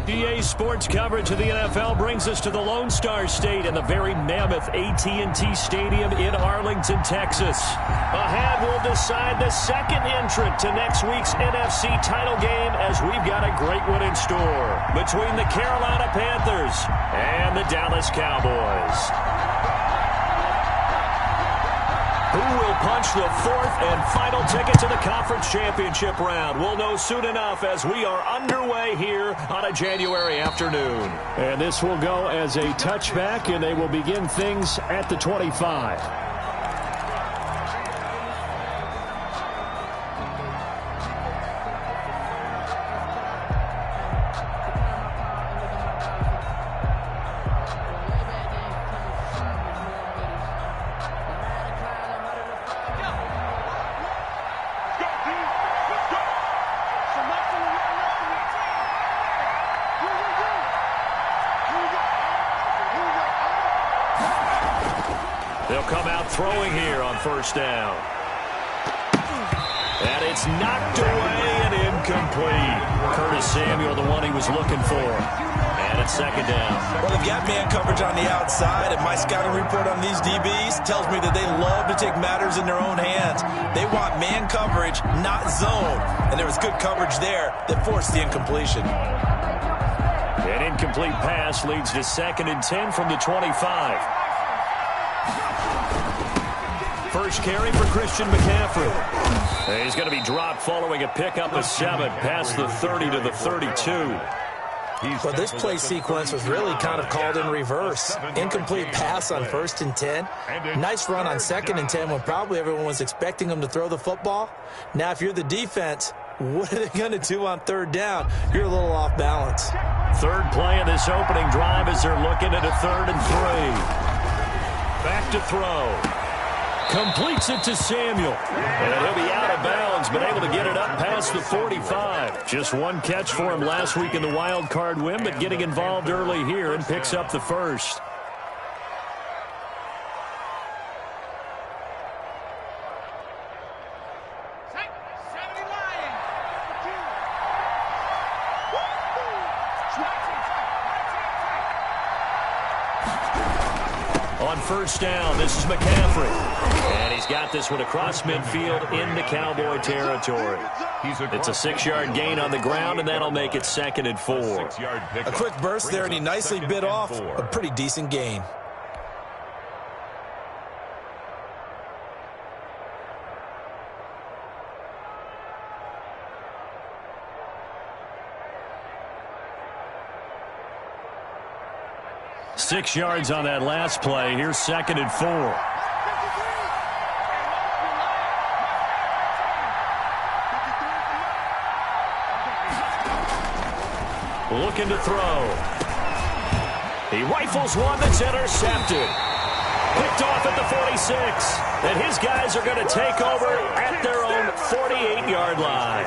EA Sports coverage of the NFL brings us to the Lone Star State and the very mammoth AT&T Stadium in Arlington, Texas. Ahead, we'll decide the second entrant to next week's NFC title game as we've got a great one in store between the Carolina Panthers and the Dallas Cowboys. Who will punch the fourth and final ticket to the conference championship round? We'll know soon enough as we are underway here on a January afternoon. And this will go as a touchback, and they will begin things at the 25. They'll come out throwing here on first down. And it's knocked away and incomplete. Curtis Samuel, the one he was looking for. And it's second down. Well, they've got man coverage on the outside, and my scouting report on these DBs tells me that they love to take matters in their own hands. They want man coverage, not zone. And there was good coverage there that forced the incompletion. An incomplete pass leads to 2nd and 10 from the 25. First carry for Christian McCaffrey. He's going to be dropped following a pickup of 7 past the 30 to the 32. Well, this play sequence was really kind of called in reverse. Incomplete pass on 1st and 10. Nice run on 2nd and 10 when probably everyone was expecting him to throw the football. Now, if you're the defense, what are they going to do on 3rd down? You're a little off balance. Third play of this opening drive as they're looking at a 3rd and 3. Back to throw. Completes it to Samuel. And he'll be out of bounds, but able to get it up past the 45. Just one catch for him last week in the wild card win, but getting involved early here and picks up the first. On first down, this is McCaffrey. And he's got this one across midfield into Cowboy territory. It's a 6-yard gain on the ground, and that'll make it 2nd and 4. A quick burst there, and he nicely bit off a pretty decent gain. Six yards on that last play. Here's 2nd and 4. Looking to throw. He rifles one that's intercepted. Picked off at the 46. And his guys are going to take over at their own 48-yard line.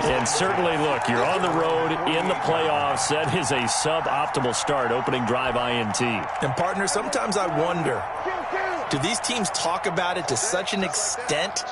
And certainly, look, you're on the road in the playoffs. That is a suboptimal start, opening drive INT. And, partner, sometimes I wonder, do these teams talk about it to such an extent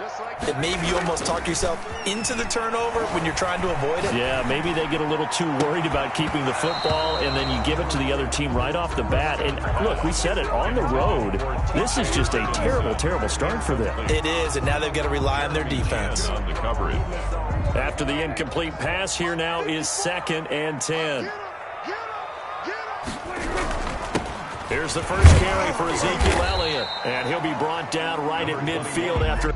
that maybe you almost talk yourself into the turnover when you're trying to avoid it? Yeah, maybe they get a little too worried about keeping the football, and then you give it to the other team right off the bat. And, look, we said it, on the road, this is just a terrible, terrible start for them. It is, and now they've got to rely on their defense. After the incomplete pass, here now is 2nd and 10. Here's the first carry for Ezekiel Elliott, and he'll be brought down right at midfield after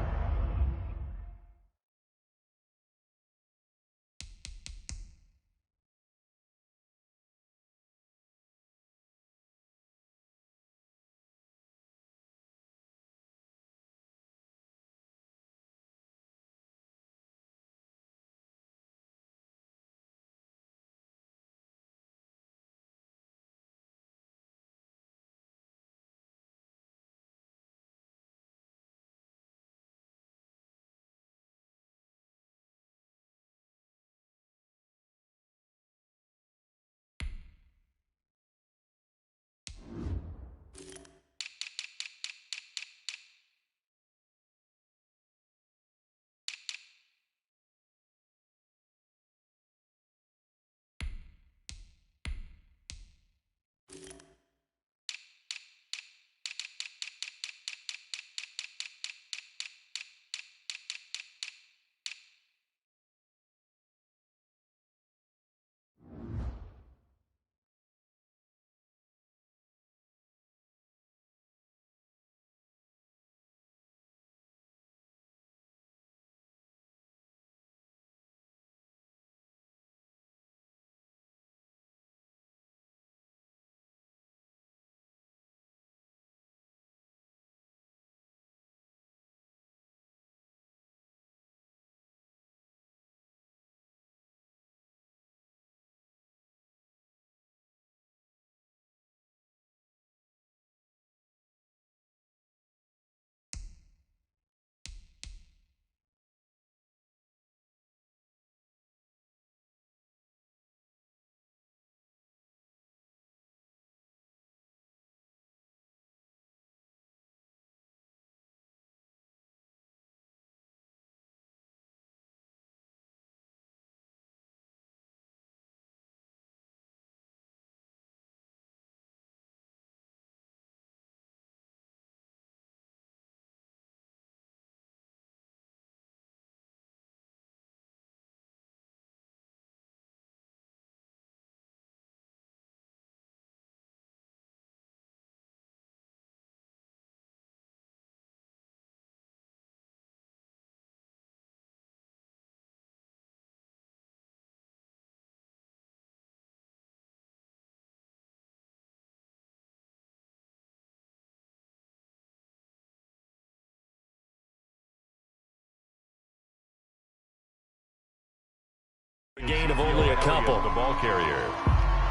A gain of only a couple. The ball carrier.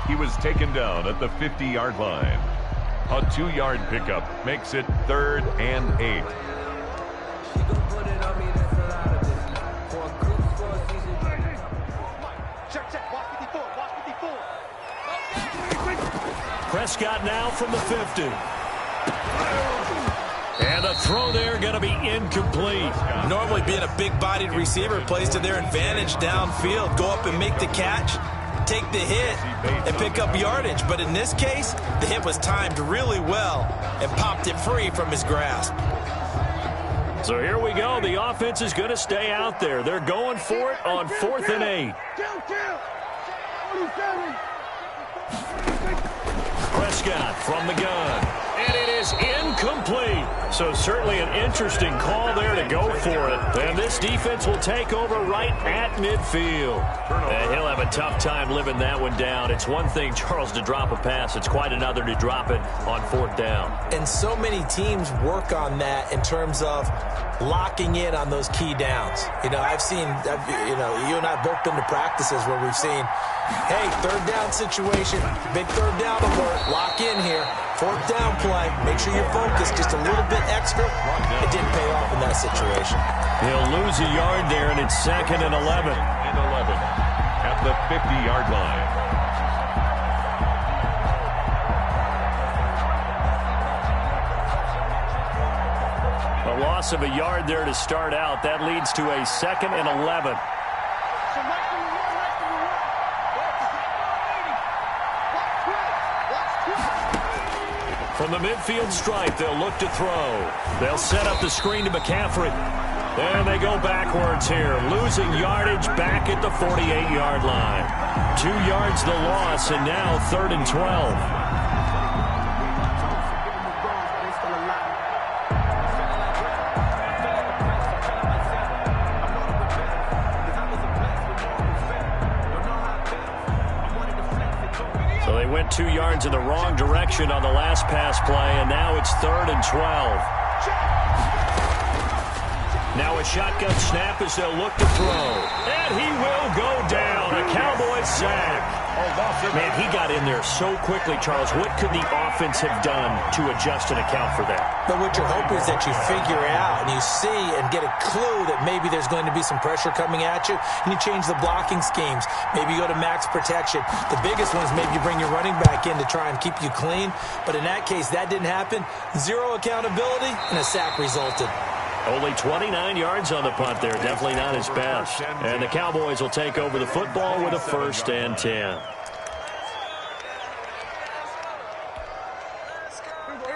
He was taken down at the 50-yard line. A 2-yard pickup makes it 3rd and 8. Prescott now from the 50. And a throw there going to be incomplete. Normally being a big-bodied receiver plays to their advantage downfield. Go up and make the catch, take the hit, and pick up yardage. But in this case, the hit was timed really well and popped it free from his grasp. So here we go. The offense is going to stay out there. They're going for it on 4th and 8. Prescott from the gun. And it is incomplete. So certainly an interesting call there to go for it. And this defense will take over right at midfield. And he'll have a tough time living that one down. It's one thing, Charles, to drop a pass. It's quite another to drop it on 4th down. And so many teams work on that in terms of locking in on those key downs. You know, I've seen, you and I have both been to practices where we've seen, hey, 3rd down situation, big 3rd down alert, lock in here. 4th down play, make sure you're focused just a little bit extra. It didn't pay off in that situation. He'll lose a yard there, and it's 2nd and 11. And 11 at the 50-yard line. A loss of a yard there to start out. That leads to a 2nd and 11. From the midfield stripe, they'll look to throw. They'll set up the screen to McCaffrey. And they go backwards here, losing yardage back at the 48-yard line. 2 yards the loss, and now 3rd and 12. Went 2 yards in the wrong direction on the last pass play, and now it's 3rd and 12. Now a shotgun snap as they'll look to throw. And he will go down. A Cowboys sack. Man, he got in there so quickly, Charles. What could the offense have done to adjust and account for that? But what you're hoping is that you figure out and you see and get a clue that maybe there's going to be some pressure coming at you, and you change the blocking schemes. Maybe you go to max protection. The biggest one is maybe you bring your running back in to try and keep you clean. But in that case, that didn't happen. 0 accountability, and a sack resulted. Only 29 yards on the punt there. Definitely not his best. And the Cowboys will take over the football with a 1st and 10.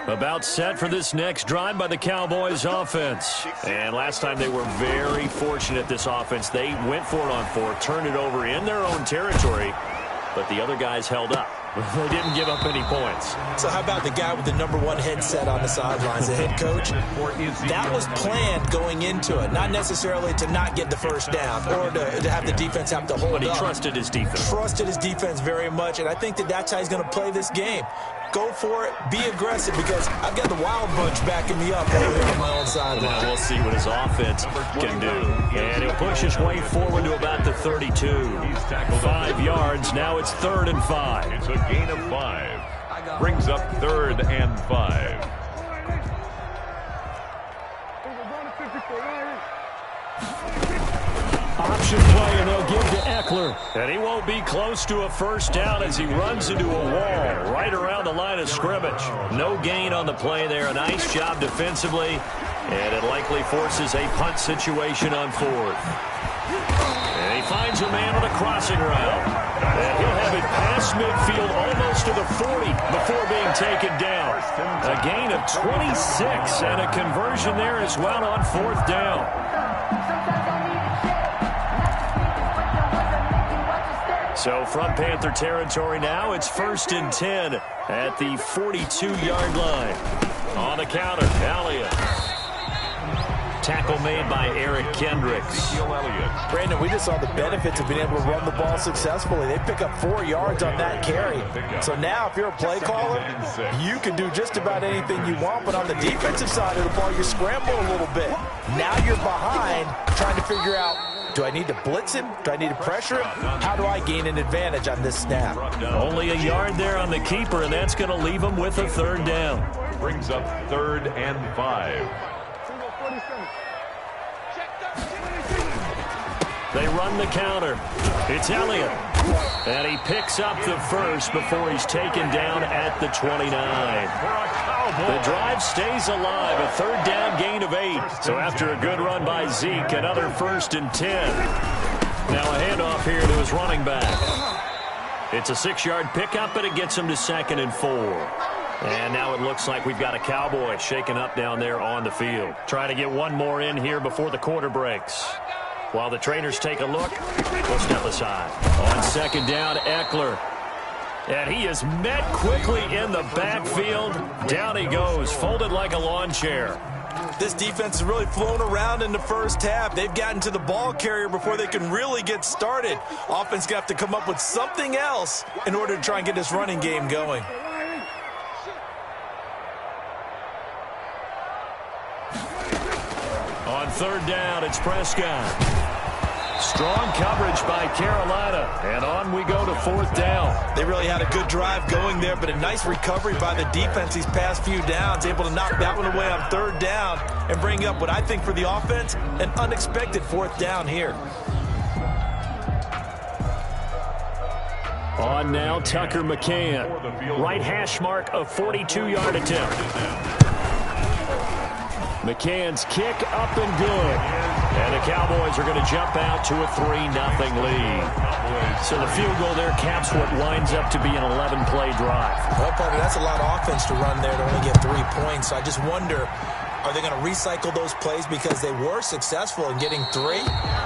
About set for this next drive by the Cowboys offense. And last time they were very fortunate, this offense. They went for it on 4th, turned it over in their own territory, but the other guys held up. They didn't give up any points. So how about the guy with the #1 headset on the sidelines, the head coach? That was planned going into it, not necessarily to not get the 1st down or to have the defense have to hold up. But he trusted his defense. Trusted his defense very much, and I think that's how he's going to play this game. Go for it, be aggressive, because I've got the Wild Bunch backing me up over here on my own sideline. We'll see what his offense can do. And he'll push his way forward to about the 32. 5 yards, now it's 3rd and 5. It's a gain of 5. Brings up 3rd and 5. Option play, and they'll give to Eckler. And he won't be close to a 1st down as he runs into a wall right around the line of scrimmage. No gain on the play there. A nice job defensively, and it likely forces a punt situation on 4th. And he finds a man on a crossing route. And he'll have it past midfield almost to the 40 before being taken down. A gain of 26 and a conversion there as well on 4th down. So from Panther territory now, it's 1st and 10 at the 42-yard line. On the counter, Elliott. Tackle made by Eric Kendricks. Brandon, we just saw the benefits of being able to run the ball successfully. They pick up 4 yards on that carry. So now if you're a play caller, you can do just about anything you want. But on the defensive side of the ball, you scramble a little bit. Now you're behind trying to figure out Do I need to blitz him? Do I need to pressure him? How do I gain an advantage on this snap? Only a yard there on the keeper, and that's going to leave him with a third down. Brings up 3rd and 5. They run the counter. It's Elliott. And he picks up the first before he's taken down at the 29. The drive stays alive. A third down gain of 8. So after a good run by Zeke, another 1st and 10. Now a handoff here to his running back. It's a 6-yard pickup, but it gets him to 2nd and 4. And now it looks like we've got a Cowboy shaken up down there on the field. Trying to get one more in here before the quarter breaks. While the trainers take a look, we'll step aside. On 2nd down, Eckler. And he is met quickly in the backfield. Down he goes, folded like a lawn chair. This defense has really flown around in the first half. They've gotten to the ball carrier before they can really get started. Offense got to come up with something else in order to try and get this running game going. On 3rd down, it's Prescott. Strong coverage by Carolina, and on we go to 4th down. They really had a good drive going there, but a nice recovery by the defense these past few downs, able to knock that one away on 3rd down and bring up what I think for the offense, an unexpected 4th down here. On now, Tucker McCann. Right hash mark, a 42-yard attempt. McCann's kick up and good. And the Cowboys are going to jump out to a 3-0 lead. So the field goal there caps what winds up to be an 11-play drive. Well, partner, that's a lot of offense to run there to only get 3 points. So I just wonder, are they going to recycle those plays because they were successful in getting 3?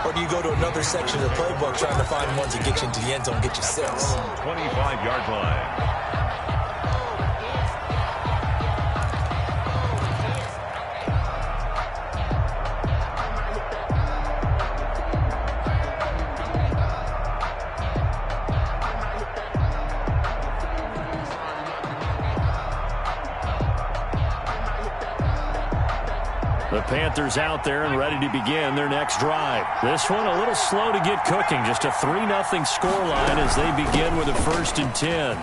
Or do you go to another section of the playbook trying to find ones that get you into the end zone, get you 6? 25-yard line. The Panthers out there and ready to begin their next drive. This one a little slow to get cooking. Just a 3-0 scoreline as they begin with a 1st and 10.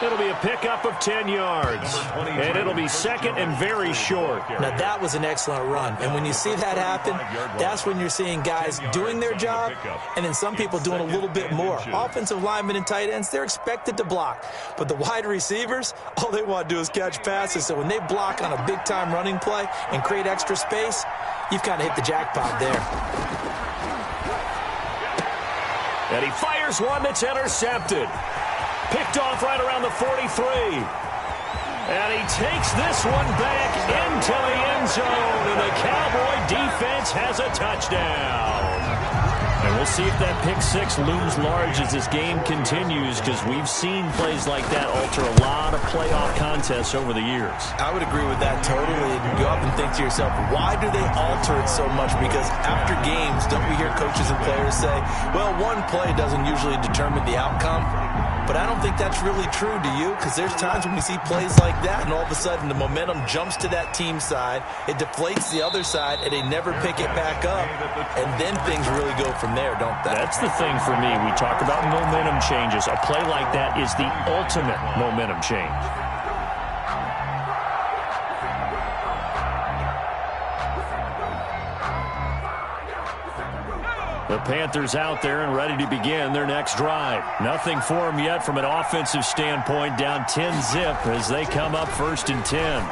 It'll be a pickup of 10 yards. And it'll be 2nd and very short. Now, that was an excellent run. And when you see that happen, that's when you're seeing guys doing their job and then some people doing a little bit more. Offensive linemen and tight ends, they're expected to block. But the wide receivers, all they want to do is catch passes. So when they block on a big-time running play and create extra space, you've kind of hit the jackpot there. And he fires one that's intercepted. Picked off right around the 43. And he takes this one back into the end zone. And the Cowboy defense has a touchdown. And we'll see if that pick 6 looms large as this game continues, because we've seen plays like that alter a lot of playoff contests over the years. I would agree with that totally. And you often think to yourself, why do they alter it so much? Because after games, don't we hear coaches and players say, well, one play doesn't usually determine the outcome? But I don't think that's really true, do you? Because there's times when we see plays like that, and all of a sudden the momentum jumps to that team side, it deflates the other side, and they never pick it back up. And then things really go from there, don't they? That's the thing for me. We talk about momentum changes. A play like that is the ultimate momentum change. The Panthers out there and ready to begin their next drive. Nothing for them yet from an offensive standpoint, down 10-zip as they come up 1st and 10.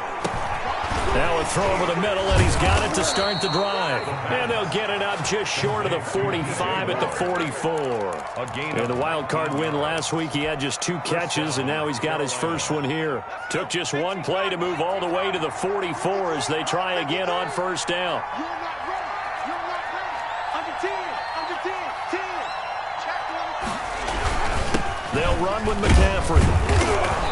Now a throw over the middle, and he's got it to start the drive. And they'll get it up just short of the 45 at the 44. In the wild card win last week, he had just 2 catches, and now he's got his first one here. Took just one play to move all the way to the 44 as they try again on 1st down. They'll run with McCaffrey.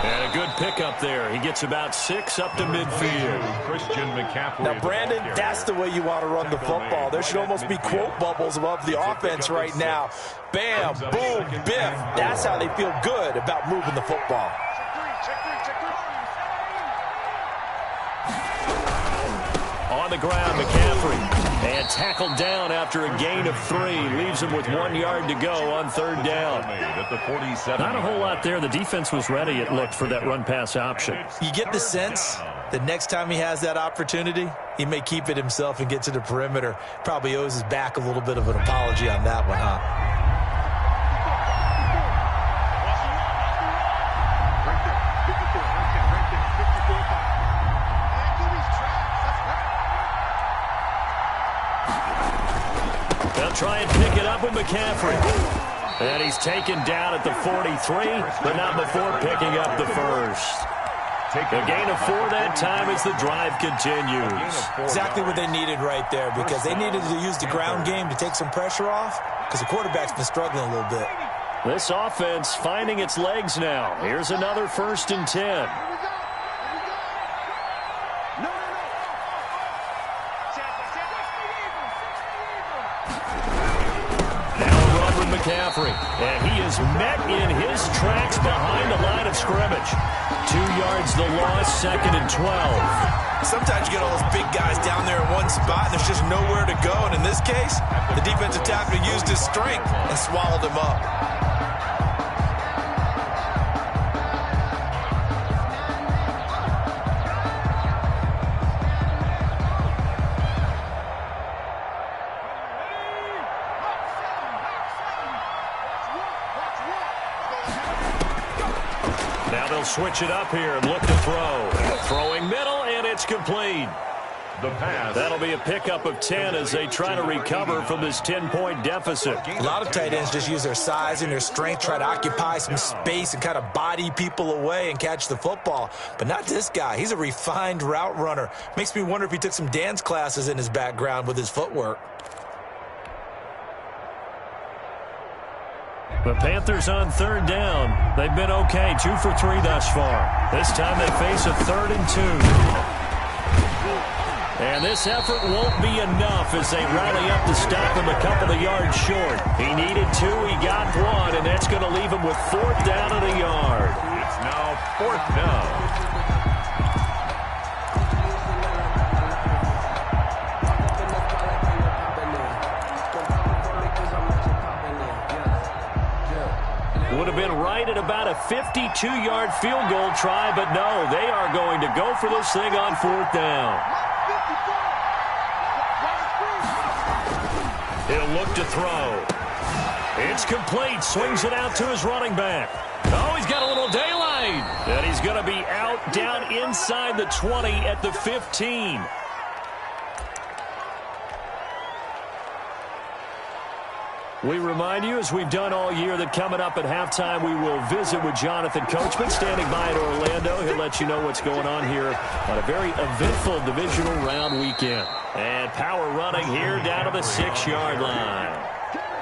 And a good pickup there. He gets about 6 up to midfield. Christian McCaffrey. Now, Brandon, that's the way you want to run the football. There should almost be quote bubbles above the offense right now. Bam, boom, biff. That's how they feel good about moving the football. On the ground, McCaffrey. And tackled down after a gain of 3. Leaves him with 1 yard to go on third down. Not a whole lot there. The defense was ready, it looked, for that run-pass option. You get the sense that next time he has that opportunity, he may keep it himself and get to the perimeter. Probably owes his back a little bit of an apology on that one, huh? They'll try and pick it up with McCaffrey. And he's taken down at the 43, but not before picking up the first. A gain of 4 that time as the drive continues. Exactly what they needed right there, because they needed to use the ground game to take some pressure off, because the quarterback's been struggling a little bit. This offense finding its legs now. Here's another 1st and 10. McCaffrey, and he is met in his tracks behind the line of scrimmage. 2 yards the loss, 2nd and 12. Sometimes you get all those big guys down there in one spot, and there's just nowhere to go. And in this case, the defensive tackle used his strength and swallowed him up. Switch it up here and look to throw. Throwing middle, and it's complete. The pass. That'll be a pickup of 10 as they try to recover from this 10-point deficit. A lot of tight ends just use their size and their strength, try to occupy some space and kind of body people away and catch the football. But not this guy. He's a refined route runner. Makes me wonder if he took some dance classes in his background with his footwork. The Panthers on third down. They've been okay, 2 for 3 thus far. This time they face a 3rd and 2. And this effort won't be enough as they rally up to stop him a couple of yards short. He needed 2, he got 1, and that's going to leave him with 4th down and a yard. It's now 4th down. Would have been right at about a 52-yard field goal try, but no, they are going to go for this thing on 4th down. He'll look to throw. It's complete. Swings it out to his running back. Oh, he's got a little daylight. And he's going to be out down inside the 20 at the 15. We remind you, as we've done all year, that coming up at halftime, we will visit with Jonathan Coachman, standing by in Orlando. He'll let you know what's going on here on a very eventful divisional round weekend. And power running here down to the 6-yard line.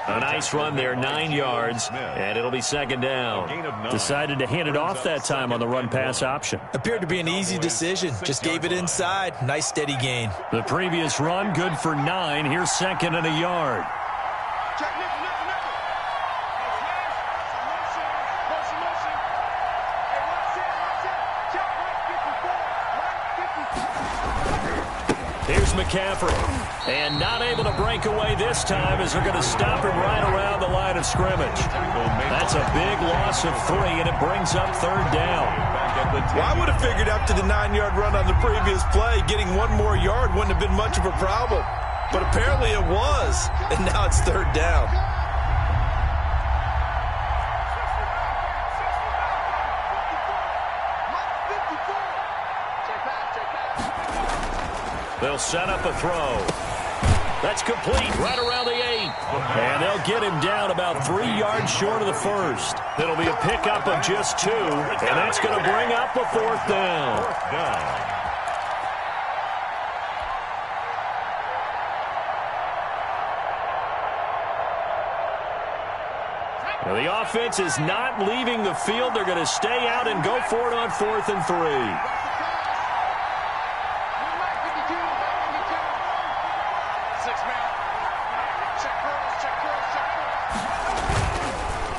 A nice run there, 9 yards, and it'll be 2nd down. Decided to hand it off that time on the run-pass option. Appeared to be an easy decision. Just gave it inside. Nice, steady gain. The previous run, good for 9. Here's 2nd and a yard. Here's McCaffrey, and not able to break away this time as they're going to stop him right around the line of scrimmage. That's a big loss of 3, and it brings up 3rd down. Well, I would have figured after the 9-yard run on the previous play, getting 1 more yard wouldn't have been much of a problem. But apparently it was, and now it's 3rd down. They'll set up a throw. That's complete right around the 8. And they'll get him down about 3 yards short of the first. It'll be a pickup of just 2, and that's going to bring up a 4th down. Now, the offense is not leaving the field. They're going to stay out and go for it on 4th and 3.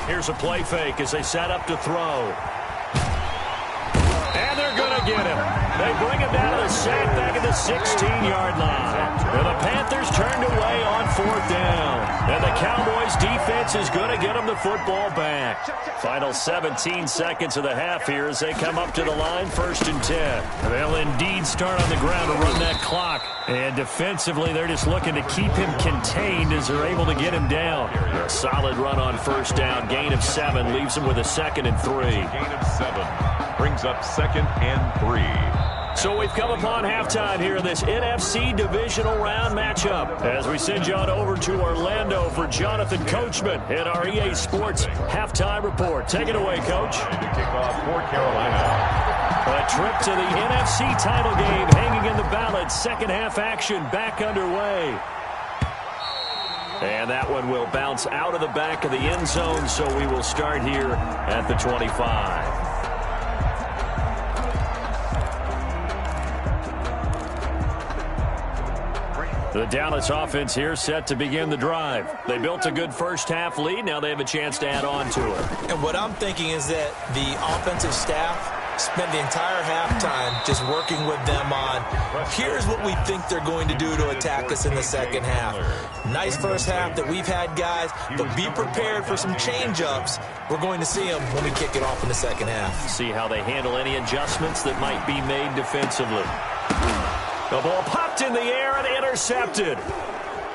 Here's a play fake as they set up to throw. And they're going to get him. They bring him down to the sack back at the 16-yard line. And the Panthers turned away on 4th down. And the Cowboys defense is going to get them the football back. Final 17 seconds of the half here as they come up to the line, 1st and 10. They'll indeed start on the ground to run that clock. And defensively, they're just looking to keep him contained as they're able to get him down. A solid run on 1st down. Gain of 7 leaves him with a 2nd and 3. Gain of 7 brings up 2nd and 3. So we've come upon halftime here in this NFC divisional round matchup as we send you on over to Orlando for Jonathan Coachman in our EA Sports halftime report. Take it away, Coach. To kick off for Carolina. A trip to the NFC title game hanging in the balance. Second half action back underway. And that one will bounce out of the back of the end zone, so we will start here at the 25. The Dallas offense here set to begin the drive. They built a good first-half lead. Now they have a chance to add on to it. And what I'm thinking is that the offensive staff spent the entire halftime just working with them on, here's what we think they're going to do to attack us in the second half. Nice first half that we've had, guys, but be prepared for some change-ups. We're going to see them when we kick it off in the second half. See how they handle any adjustments that might be made defensively. The ball popped in the air and intercepted.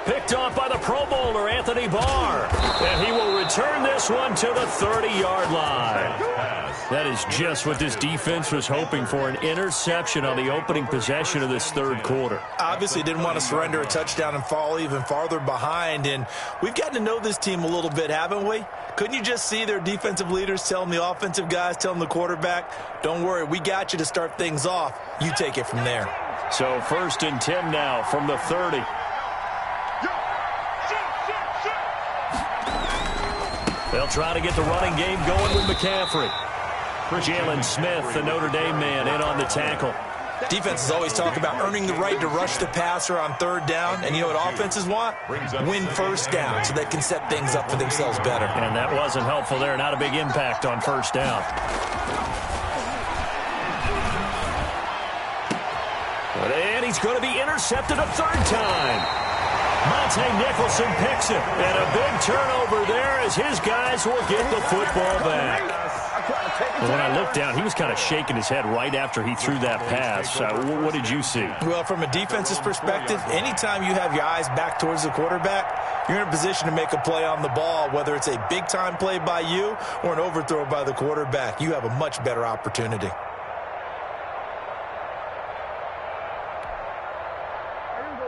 Picked off by the Pro Bowler, Anthony Barr. And he will return this one to the 30-yard line. That is just what this defense was hoping for, an interception on the opening possession of this third quarter. Obviously didn't want to surrender a touchdown and fall even farther behind. And we've gotten to know this team a little bit, haven't we? Couldn't you just see their defensive leaders telling the offensive guys, telling the quarterback, don't worry, we got you to start things off. You take it from there. So 1st and 10 now from the 30. They'll try to get the running game going with McCaffrey. Jalen Smith, the Notre Dame man, in on the tackle. Defenses always talk about earning the right to rush the passer on 3rd down. And you know what offenses want? Win 1st down so they can set things up for themselves better. And that wasn't helpful there. Not a big impact on 1st down. And he's going to be intercepted a 3rd time. Monte Nicholson picks it. And a big turnover there as his guys will get the football back. Well, when I looked down, he was kind of shaking his head right after he threw that pass. What did you see? Well, from a defense's perspective, anytime you have your eyes back towards the quarterback, you're in a position to make a play on the ball, whether it's a big-time play by you or an overthrow by the quarterback. You have a much better opportunity.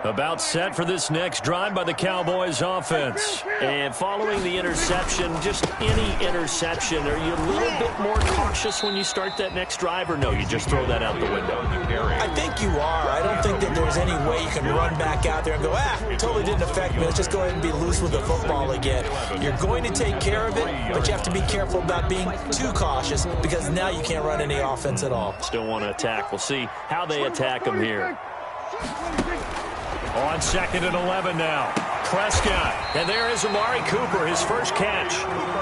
About set for this next drive by the Cowboys offense. And following the interception, just any interception, are you a little bit more cautious when you start that next drive, or no, you just throw that out the window? I think you are. I don't think that there's any way you can run back out there and go, totally didn't affect me. Let's just go ahead and be loose with the football again. You're going to take care of it, but you have to be careful about being too cautious because now you can't run any offense at all. Still want to attack. We'll see how they attack them here. On 2nd and 11 now. Prescott. And there is Amari Cooper, his first catch.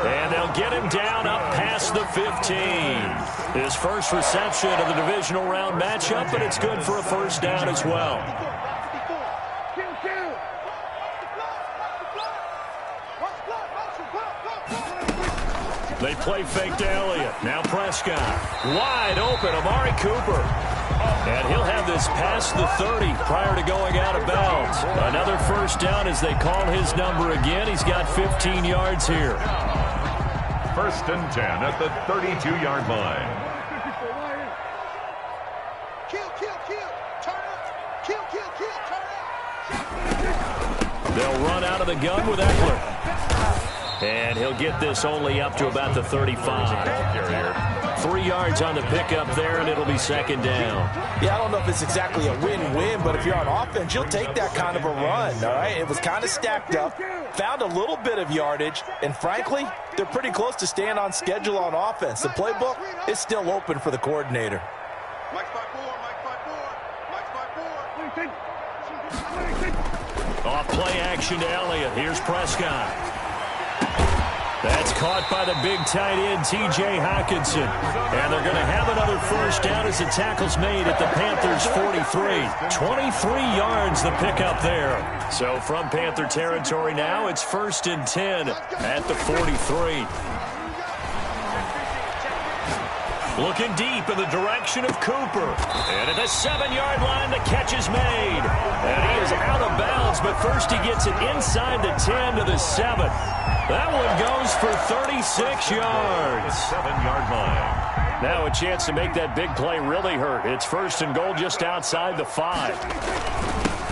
And they'll get him down up past the 15. His first reception of the divisional round matchup, but it's good for a 1st down as well. They play fake to Elliott. Now Prescott. Wide open, Amari Cooper. And he'll have this past the 30 prior to going out of bounds. Another 1st down as they call his number again. He's got 15 yards here. 1st and 10 at the 32-yard line. They'll run out of the gun with Eckler. And he'll get this only up to about the 35. 3 yards on the pickup there, and it'll be 2nd down. Yeah, I don't know if it's exactly a win-win, but if you're on offense, you'll take that kind of a run, all right? It was kind of stacked up, found a little bit of yardage, and frankly, they're pretty close to staying on schedule on offense. The playbook is still open for the coordinator. Off play action to Elliott. Here's Prescott. That's caught by the big tight end, T.J. Hockenson. And they're going to have another first down as the tackle's made at the Panthers' 43. 23 yards the pickup there. So from Panther territory now, it's 1st and 10 at the 43. Looking deep in the direction of Cooper. And at the 7-yard line, the catch is made. And he is out of bounds, but first he gets it inside the 10 to the 7. That one goes for 36 yards. 7-yard line. Now a chance to make that big play really hurt. It's 1st and goal just outside the 5.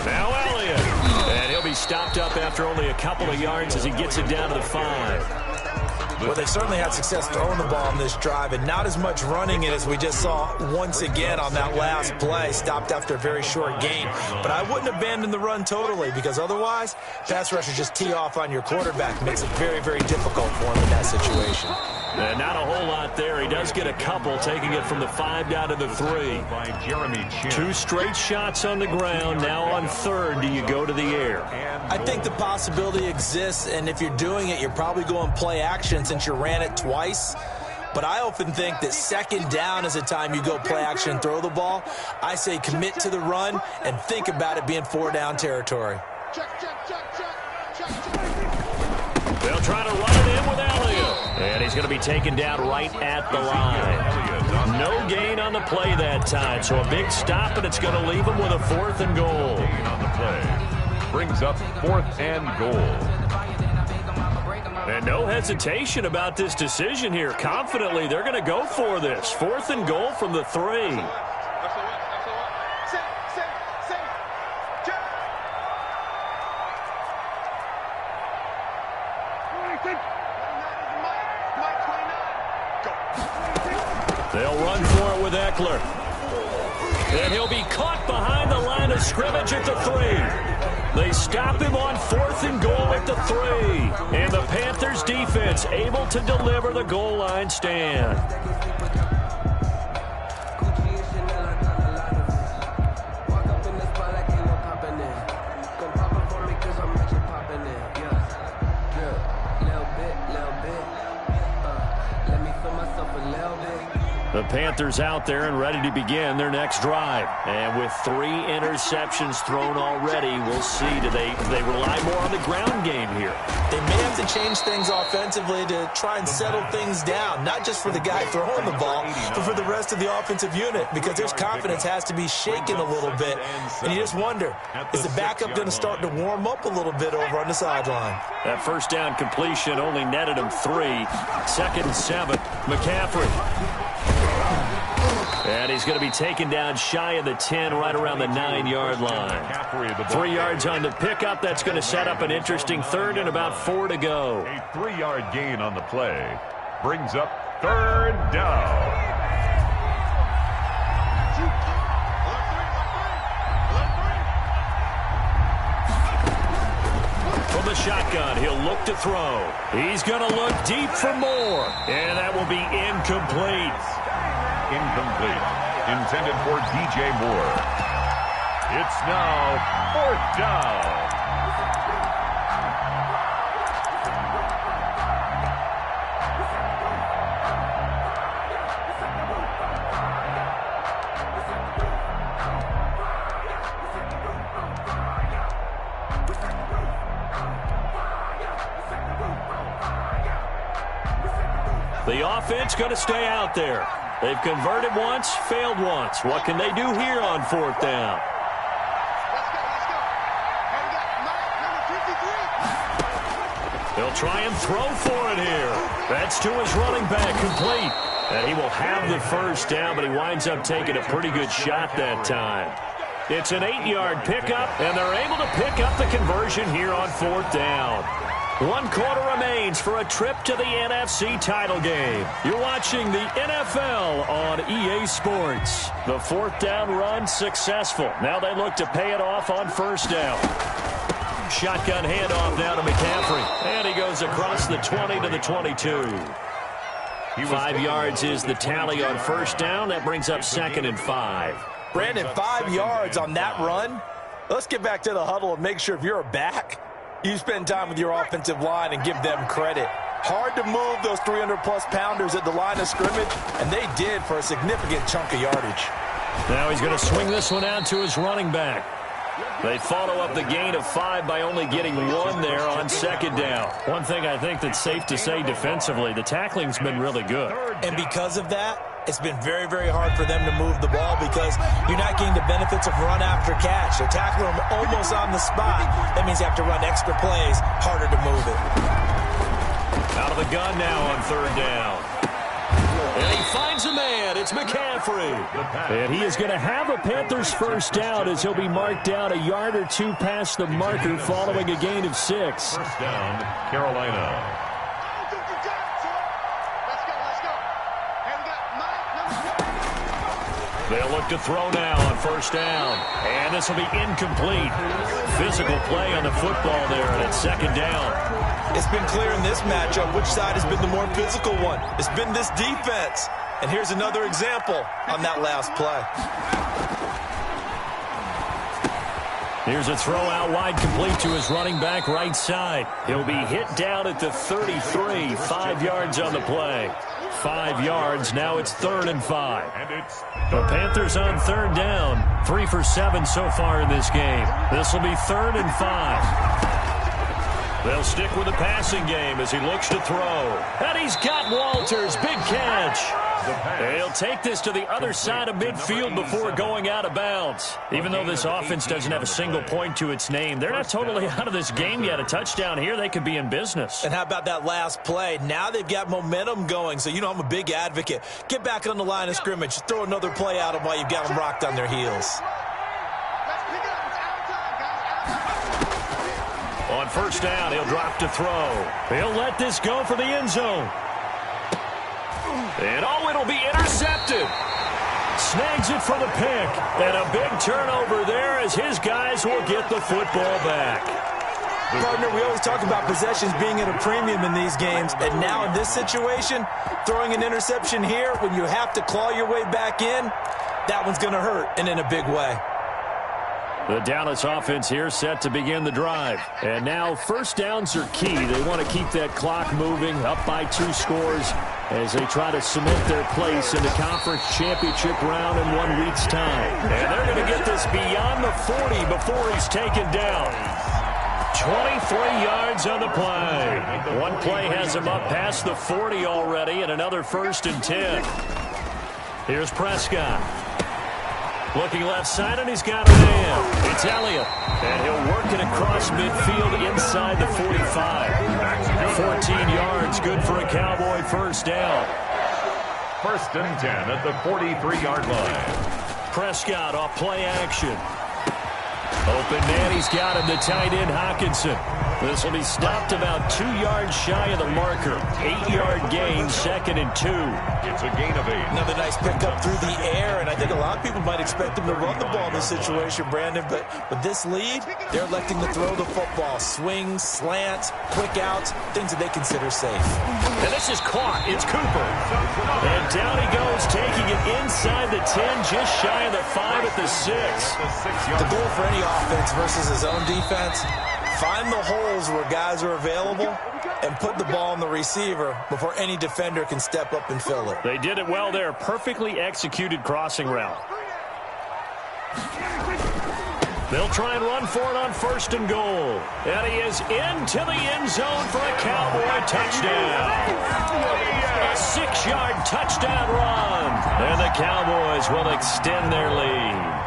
Now Elliott. And he'll be stopped up after only a couple of yards as he gets it down to the 5. Well, they certainly had success throwing the ball on this drive, and not as much running it as we just saw once again on that last play, stopped after a very short gain. But I wouldn't abandon the run totally, because otherwise, pass rushers just tee off on your quarterback. Makes it very, very difficult for him in that situation. And not a whole lot there. He does get a couple, taking it from the 5 down to the 3. By Jeremy Chin. 2 straight shots on the ground. Now on 3rd, do you go to the air? I think the possibility exists, and if you're doing it, you're probably going play action since you ran it twice. But I often think that 2nd down is a time you go play action and throw the ball. I say commit to the run and think about it being 4-down territory. They'll try to run it in with Elliott. And he's going to be taken down right at the line. No gain on the play that time. So a big stop, and it's going to leave him with a 4th and goal. Gain on the play. Brings up 4th and goal. And no hesitation about this decision here. Confidently, they're going to go for this. 4th and goal from the 3. They'll run for it with Eckler. And he'll be caught behind the line of scrimmage at the 3. They stop him on 4th and goal at the 3. And the Panthers defense able to deliver the goal line stand. The Panthers out there and ready to begin their next drive. And with 3 interceptions thrown already, we'll see. Do they rely more on the ground game here? They may have to change things offensively to try and settle things down, not just for the guy throwing the ball, but for the rest of the offensive unit, because their confidence has to be shaken a little bit. And you just wonder, is the backup going to start to warm up a little bit over on the sideline? That 1st down completion only netted him 3. 2nd and 7. McCaffrey. And he's going to be taken down shy of the 10, right around the 9-yard line. 3 yards on the pickup. That's going to set up an interesting 3rd and about 4 to go. A 3-yard gain on the play brings up 3rd down. From the shotgun, he'll look to throw. He's going to look deep for more. And that will be incomplete. Incomplete. Intended for DJ Moore. It's now 4th down. The offense going to stay out there. They've converted once, failed once. What can they do here on 4th down? They'll try and throw for it here. That's to his running back, complete. And he will have the 1st down, but he winds up taking a pretty good shot that time. It's an 8-yard pickup, and they're able to pick up the conversion here on 4th down. 1 quarter remains for a trip to the NFC title game. You're watching the NFL on EA Sports. The 4th down run successful. Now they look to pay it off on 1st down. Shotgun handoff now to McCaffrey. And he goes across the 20 to the 22. 5 yards is the tally on 1st down. That brings up 2nd and 5. Brandon, 5 yards on that run. Let's get back to the huddle and make sure if you're a back, you spend time with your offensive line and give them credit. Hard to move those 300-plus pounders at the line of scrimmage, and they did for a significant chunk of yardage. Now he's going to swing this one out to his running back. They follow up the gain of 5 by only getting 1 there on second down. One thing I think that's safe to say defensively, the tackling's been really good. And because of that, it's been very, very hard for them to move the ball because you're not getting the benefits of run after catch. They're tackling them almost on the spot. That means you have to run extra plays, harder to move it. Out of the gun now on third down. And he finds a man. It's McCaffrey. And he is going to have a Panthers first down as he'll be marked down a yard or 2 past the marker following a gain of 6. First down, Carolina. They'll look to throw now on first down. And this will be incomplete. Physical play on the football there, and it's second down. It's been clear in this matchup which side has been the more physical one. It's been this defense. And here's another example on that last play. Here's a throw out wide complete to his running back right side. He'll be hit down at the 33, 5 yards on the play. 5 yards, now it's 3rd and 5. The Panthers on third down, 3 for 7 so far in this game. This will be 3rd and 5. They'll stick with the passing game as he looks to throw. And he's got Walters, big catch. He'll take this to the other side of midfield before going out of bounds. Even though this offense doesn't have a single point to its name, they're not totally out of this game yet. A touchdown here, they could be in business. And how about that last play? Now they've got momentum going, so you know I'm a big advocate. Get back on the line of scrimmage. Throw another play at them while you've got them rocked on their heels. On first down, he'll drop to throw. He'll let this go for the end zone. And it'll be intercepted. Snags it for the pick. And a big turnover there as his guys will get the football back. Partner, we always talk about possessions being at a premium in these games. And now in this situation, throwing an interception here when you have to claw your way back in, that one's going to hurt, and in a big way. The Dallas offense here set to begin the drive. And now first downs are key. They want to keep that clock moving, up by 2 scores as they try to cement their place in the conference championship round in 1 week's time. And they're going to get this beyond the 40 before he's taken down. 23 yards on the play. One play has him up past the 40 already, and another 1st and 10. Here's Prescott. Looking left side, and he's got a man. It's Elliott. And he'll work it across midfield inside the 45. 14 yards, good for a Cowboy first down. 1st and 10 at the 43-yard line. Prescott off play action. Open man, he's got him, the tight end Hockenson. This will be stopped about 2 yards shy of the marker. 8-yard gain, 2nd and 2. It's a gain of 8. Another nice pickup through the air, and I think a lot of people might expect him to run the ball in this situation, Brandon, but with this lead, they're electing to throw the football. Swings, slants, quick outs, things that they consider safe. And this is caught. It's Cooper. And down he goes, taking it inside the 10, just shy of the 5 at the 6. The goal for any offense versus his own defense, find the holes where guys are available and put the ball on the receiver before any defender can step up and fill it. They did it well there. Perfectly executed crossing route. They'll try and run for it on 1st and goal. And he is into the end zone for a Cowboy touchdown. A 6-yard touchdown run. And the Cowboys will extend their lead.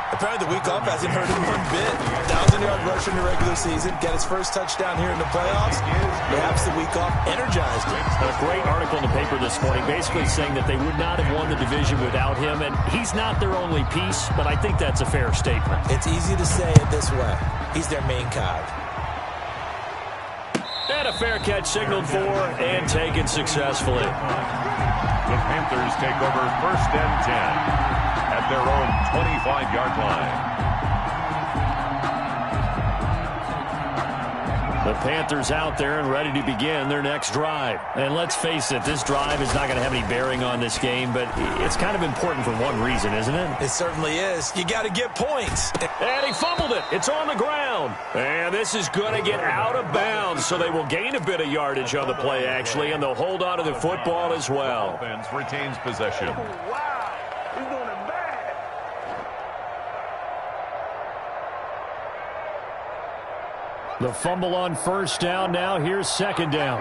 Apparently the week off hasn't hurt him one bit. 1,000-yard rush in the regular season. Got his first touchdown here in the playoffs. Perhaps the week off energized him. A great article in the paper this morning basically saying that they would not have won the division without him. And he's not their only piece, but I think that's a fair statement. It's easy to say it this way. He's their main cog. And a fair catch signaled for and taken successfully. The Panthers take over 1st and 10. At their own 25-yard line. The Panthers out there and ready to begin their next drive. And let's face it, this drive is not going to have any bearing on this game, but it's kind of important for one reason, isn't it? It certainly is. You got to get points. And he fumbled it. It's on the ground. And this is going to get out of bounds, so they will gain a bit of yardage on the play, actually, and they'll hold on to the football as well. Offense retains possession. Wow, he's doing it bad. The fumble on first down now. Here's second down.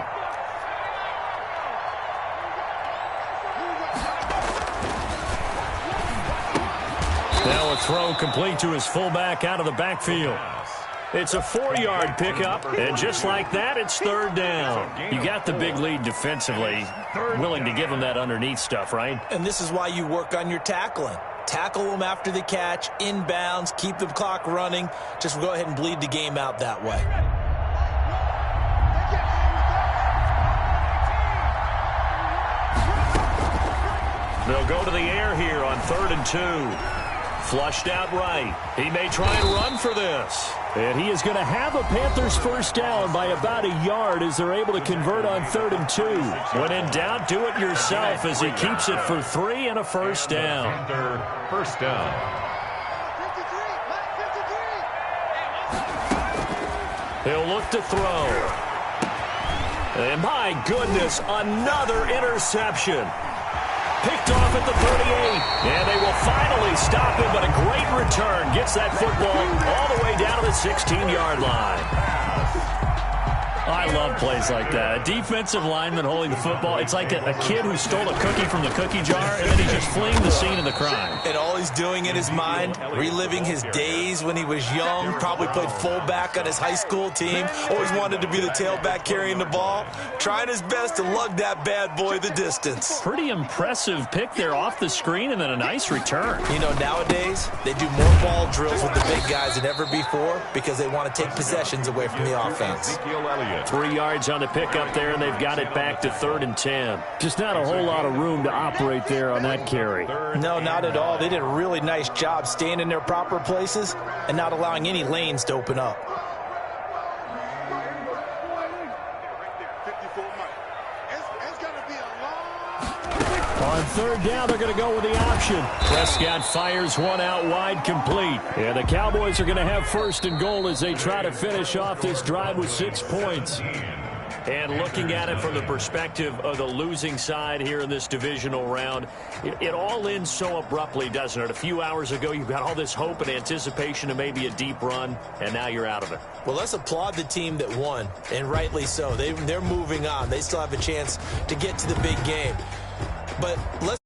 Now a throw complete to his fullback out of the backfield. It's a 4-yard pickup, and just like that, it's third down. You got the big lead defensively. Willing to give him that underneath stuff, right? And this is why you work on your tackling. Tackle them after the catch, inbounds, keep the clock running. Just go ahead and bleed the game out that way. They'll go to the air here on 3rd and 2. Flushed out right. He may try and run for this. And he is going to have a Panthers first down by about a yard as they're able to convert on 3rd and 2. When in doubt, do it yourself as he keeps it for 3 and a first down. First down. He'll look to throw. And my goodness, another interception. Picked off at the 38, and they will finally stop him, but a great return gets that football all the way down to the 16-yard line. I love plays like that. A defensive lineman holding the football. It's like a kid who stole a cookie from the cookie jar, and then he's just fleeing the scene of the crime. And all he's doing in his mind, reliving his days when he was young, probably played fullback on his high school team, always wanted to be the tailback carrying the ball, trying his best to lug that bad boy the distance. Pretty impressive pick there off the screen, and then a nice return. You know, nowadays, they do more ball drills with the big guys than ever before because they want to take possessions away from the offense. 3 yards on the pickup there, and they've got it back to 3rd and 10. Just not a whole lot of room to operate there on that carry. No, not at all. They did a really nice job staying in their proper places and not allowing any lanes to open up. On 3rd down, they're going to go with the option. Prescott fires one out wide, complete. And the Cowboys are going to have 1st and goal as they try to finish off this drive with 6 points. And looking at it from the perspective of the losing side here in this divisional round, it all ends so abruptly, doesn't it? A few hours ago, you've got all this hope and anticipation of maybe a deep run, and now you're out of it. Well, let's applaud the team that won, and rightly so. They're moving on. They still have a chance to get to the big game. But let's